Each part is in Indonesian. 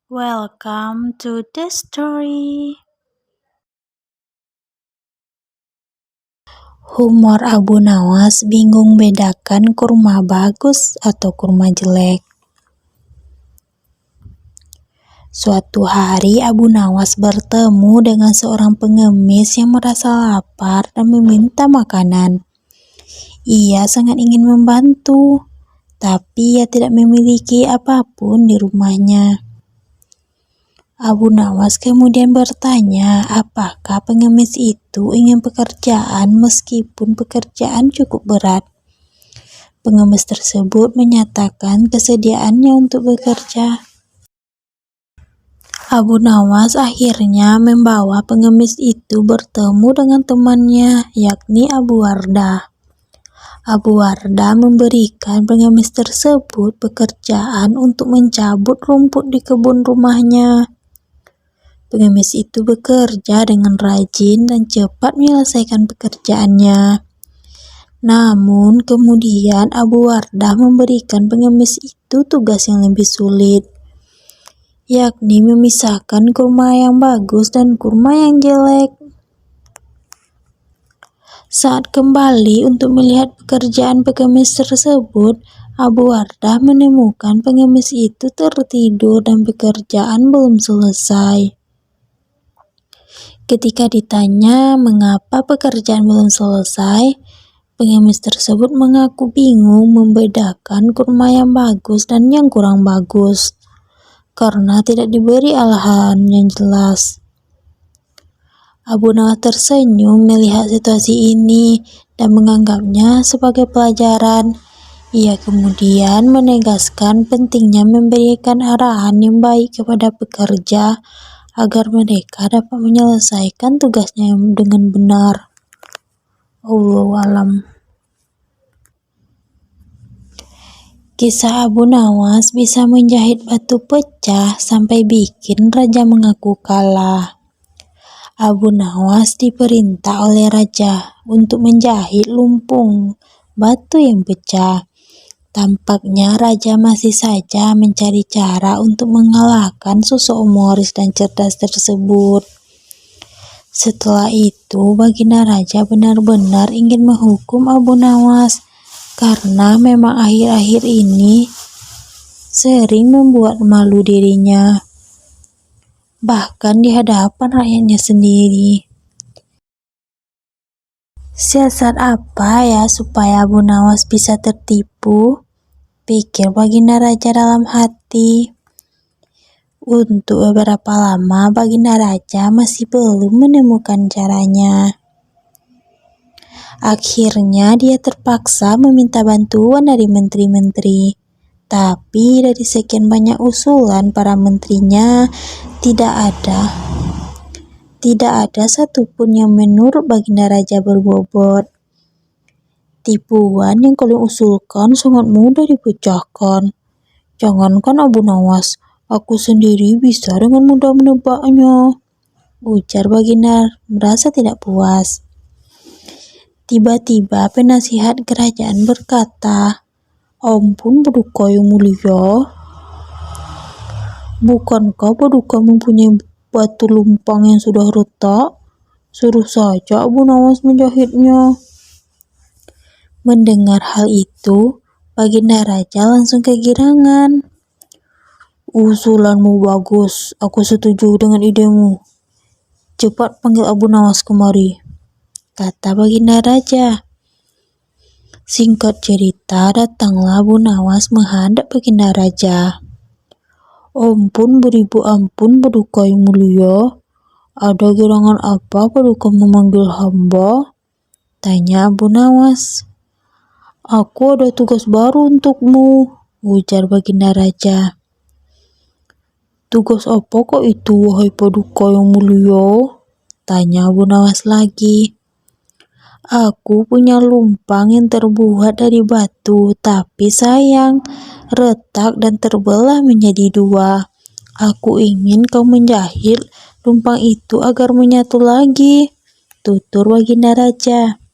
Welcome to the story. Humor Abu Nawas bingung bedakan kurma bagus atau kurma jelek. Suatu hari Abu Nawas bertemu dengan seorang pengemis yang merasa lapar dan meminta makanan. Ia sangat ingin membantu, tapi ia tidak memiliki apapun di rumahnya. Abu Nawas kemudian bertanya apakah pengemis itu ingin pekerjaan meskipun pekerjaan cukup berat. Pengemis tersebut menyatakan kesediaannya untuk bekerja. Abu Nawas akhirnya membawa pengemis itu bertemu dengan temannya, yakni Abu Wardah. Abu Wardah memberikan pengemis tersebut pekerjaan untuk mencabut rumput di kebun rumahnya. Pengemis itu bekerja dengan rajin dan cepat menyelesaikan pekerjaannya. Namun kemudian Abu Wardah memberikan pengemis itu tugas yang lebih sulit, yakni memisahkan kurma yang bagus dan kurma yang jelek. Saat kembali untuk melihat pekerjaan pengemis tersebut, Abu Wardah menemukan pengemis itu tertidur dan pekerjaan belum selesai. Ketika ditanya mengapa pekerjaan belum selesai, pengemis tersebut mengaku bingung membedakan kurma yang bagus dan yang kurang bagus, karena tidak diberi arahan yang jelas. Abu Nawas tersenyum melihat situasi ini dan menganggapnya sebagai pelajaran. Ia kemudian menegaskan pentingnya memberikan arahan yang baik kepada pekerja agar mereka dapat menyelesaikan tugasnya dengan benar. Allahu a'lam. Kisah Abu Nawas bisa menjahit batu pecah sampai bikin raja mengaku kalah. Abu Nawas diperintah oleh raja untuk menjahit lumpung batu yang pecah. Tampaknya raja masih saja mencari cara untuk mengalahkan sosok humoris dan cerdas tersebut. Setelah itu, baginda raja benar-benar ingin menghukum Abu Nawas karena memang akhir-akhir ini sering membuat malu dirinya, bahkan di hadapan rakyatnya sendiri. Siasat apa ya supaya Abu Nawas bisa tertipu? Pikir baginda raja dalam hati. Untuk beberapa lama baginda raja masih belum menemukan caranya. Akhirnya dia terpaksa meminta bantuan dari menteri-menteri. Tapi dari sekian banyak usulan para menterinya, tidak ada satupun yang menurut baginda raja berbobot. Tipuan yang kalian usulkan sangat mudah dipecahkan. Jangankan Abu Nawas, aku sendiri bisa dengan mudah menebaknya, ujar baginda merasa tidak puas. Tiba-tiba penasihat kerajaan berkata, "Ampun Paduka yang mulia, bukankah Paduka mempunyai batu lumpang yang sudah retak? Suruh saja Abu Nawas menjahitnya." Mendengar hal itu, baginda raja langsung kegirangan. "Usulanmu bagus, aku setuju dengan idemu. Cepat panggil Abu Nawas kemari," kata baginda raja. Singkat cerita, datanglah Abu Nawas menghadap baginda raja. "Ampun beribu ampun Paduka yang mulia, ada gerangan apa Paduka memanggil hamba?" tanya Abu Nawas. "Aku ada tugas baru untukmu," ujar baginda raja. "Tugas apakah itu, wahai Paduka yang mulia?" tanya Abu Nawas lagi. "Aku punya lumpang yang terbuat dari batu, tapi sayang, retak dan terbelah menjadi dua. Aku ingin kau menjahit lumpang itu agar menyatu lagi," tutur baginda raja.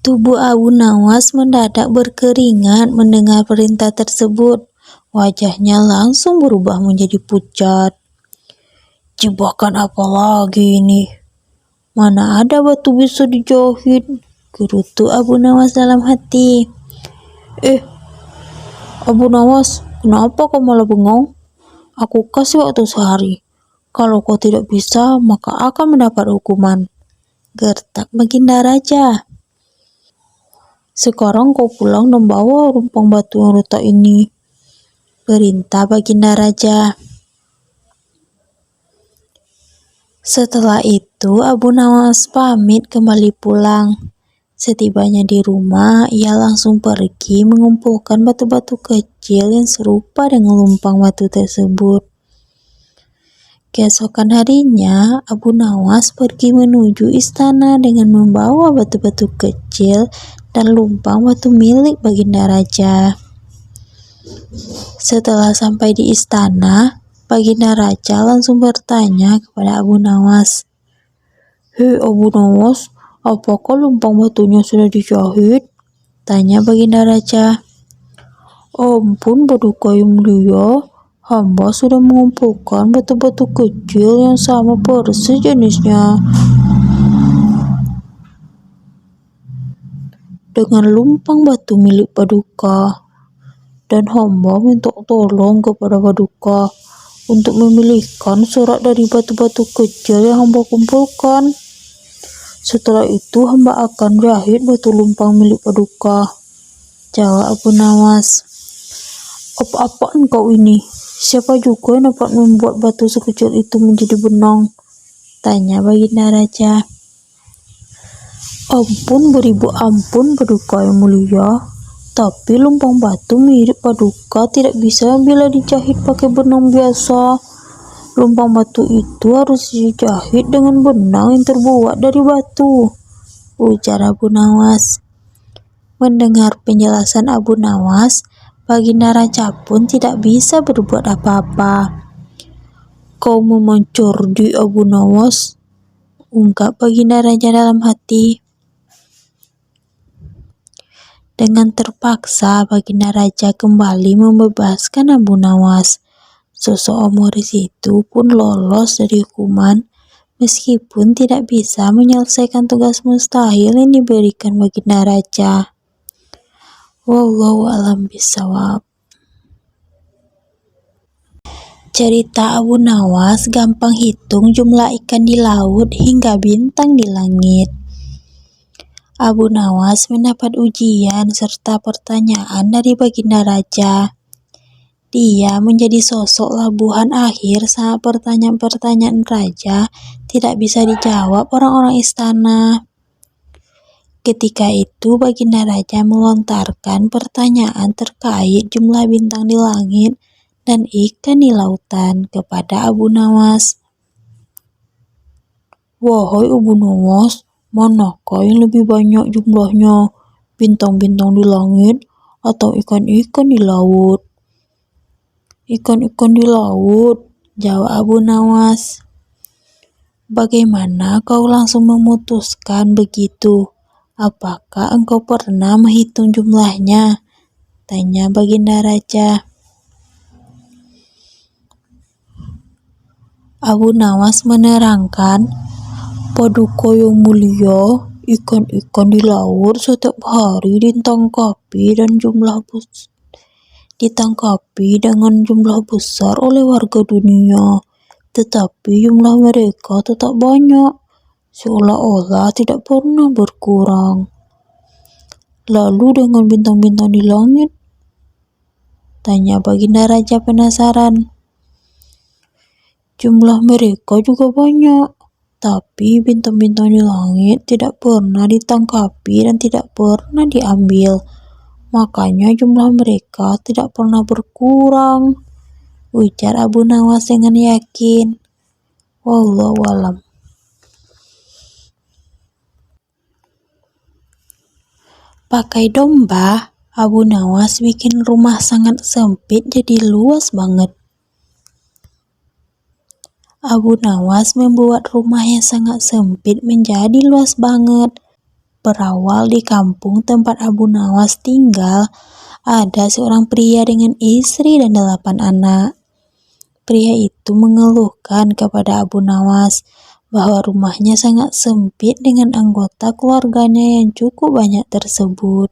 Tubuh Abu Nawas mendadak berkeringat mendengar perintah tersebut. Wajahnya langsung berubah menjadi pucat. "Jebakan apa lagi ini? Mana ada batu bisa dijahit?" gerutu Abu Nawas dalam hati. Abu Nawas, kenapa kau malah bengong? Aku kasih waktu sehari. Kalau kau tidak bisa, maka akan mendapat hukuman, gertak Baginda Raja. Sekarang kau pulang dan bawa rumpang batu yang retak ini, perintah Baginda Raja. Setelah itu, Abu Nawas pamit kembali pulang. Setibanya di rumah, ia langsung pergi mengumpulkan batu-batu kecil yang serupa dengan lumpang batu tersebut. Keesokan harinya, Abu Nawas pergi menuju istana dengan membawa batu-batu kecil dan lumpang batu milik Baginda Raja. Setelah sampai di istana, Baginda Raja langsung bertanya kepada Abu Nawas. "Hei Abu Nawas, apakah lumpang batunya sudah dijahit?" tanya Baginda Raja. "Ampun Paduka yang mulia, hamba sudah mengumpulkan batu-batu kecil yang sama persis jenisnya dengan lumpang batu milik Paduka. Dan hamba minta tolong kepada Paduka untuk memilihkan surat dari batu-batu kecil yang hamba kumpulkan. Setelah itu hamba akan jahit batu lumpang milik Paduka," jawab Abu Nawas. "Apa-apaan kau ini? Siapa juga yang dapat membuat batu sekecil itu menjadi benang?" tanya Baginda Raja. "Ampun beribu ampun Paduka yang mulia, tapi lumpang batu mirip Paduka tidak bisa bila dijahit pakai benang biasa. Lumpang batu itu harus dijahit dengan benang yang terbuat dari batu," ujar Abu Nawas. Mendengar penjelasan Abu Nawas, Baginda Raja pun tidak bisa berbuat apa-apa. "Kau memang cerdik Abu Nawas," ungkap Baginda Raja dalam hati. Dengan terpaksa, Baginda Raja kembali membebaskan Abu Nawas. Sosok Omoris itu pun lolos dari hukuman, meskipun tidak bisa menyelesaikan tugas mustahil yang diberikan Baginda Raja. Wallahu a'lam bishawab. Cerita Abu Nawas gampang hitung jumlah ikan di laut hingga bintang di langit. Abu Nawas mendapat ujian serta pertanyaan dari Baginda Raja. Dia menjadi sosok labuhan akhir saat pertanyaan-pertanyaan Raja tidak bisa dijawab orang-orang istana. Ketika itu Baginda Raja melontarkan pertanyaan terkait jumlah bintang di langit dan ikan di lautan kepada Abu Nawas. "Wahai Abu Nawas, manakah yang lebih banyak jumlahnya, bintang-bintang di langit atau ikan-ikan di laut?" "Ikan-ikan di laut," jawab Abu Nawas. "Bagaimana kau langsung memutuskan begitu? Apakah engkau pernah menghitung jumlahnya?" tanya Baginda Raja. Abu Nawas menerangkan, "Paduka yang mulia, ikan-ikan di laut setiap hari ditangkapi dengan jumlah besar oleh warga dunia, tetapi jumlah mereka tetap banyak, seolah-olah tidak pernah berkurang." "Lalu dengan bintang-bintang di langit?" tanya Baginda Raja penasaran. "Jumlah mereka juga banyak, tapi bintang-bintang di langit tidak pernah ditangkapi dan tidak pernah diambil. Makanya jumlah mereka tidak pernah berkurang," ujar Abu Nawas dengan yakin. Wallahu a'lam. Pakai domba, Abu Nawas bikin rumah sangat sempit jadi luas banget. Abu Nawas membuat rumah yang sangat sempit menjadi luas banget. Berawal di kampung tempat Abu Nawas tinggal, ada seorang pria dengan istri dan 8 anak. Pria itu mengeluhkan kepada Abu Nawas bahwa rumahnya sangat sempit dengan anggota keluarganya yang cukup banyak tersebut.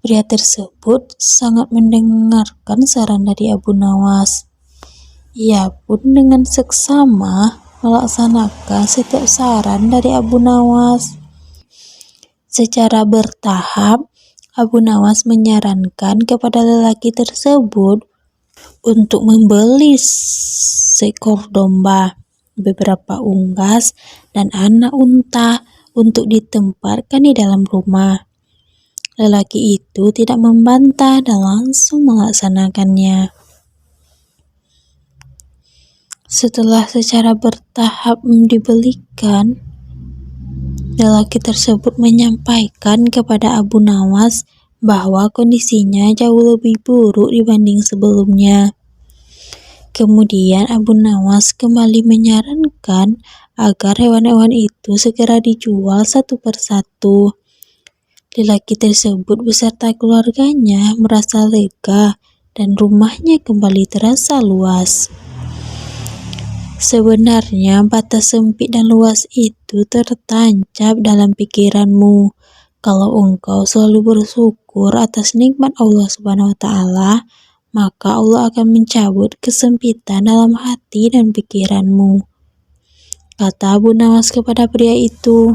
Pria tersebut sangat mendengarkan saran dari Abu Nawas. Ia pun dengan seksama melaksanakan setiap saran dari Abu Nawas. Secara bertahap, Abu Nawas menyarankan kepada lelaki tersebut untuk membeli seekor domba, beberapa unggas, dan anak unta untuk ditempatkan di dalam rumah. Lelaki itu tidak membantah dan langsung melaksanakannya. Setelah secara bertahap dibelikan, lelaki tersebut menyampaikan kepada Abu Nawas bahwa kondisinya jauh lebih buruk dibanding sebelumnya. Kemudian Abu Nawas kembali menyarankan agar hewan-hewan itu segera dijual satu persatu. Lelaki tersebut beserta keluarganya merasa lega dan rumahnya kembali terasa luas. Sebenarnya batas sempit dan luas itu tertancap dalam pikiranmu. Kalau engkau selalu bersyukur atas nikmat Allah Subhanahu wa Ta'ala, maka Allah akan mencabut kesempitan dalam hati dan pikiranmu, kata Abu Nawas kepada pria itu.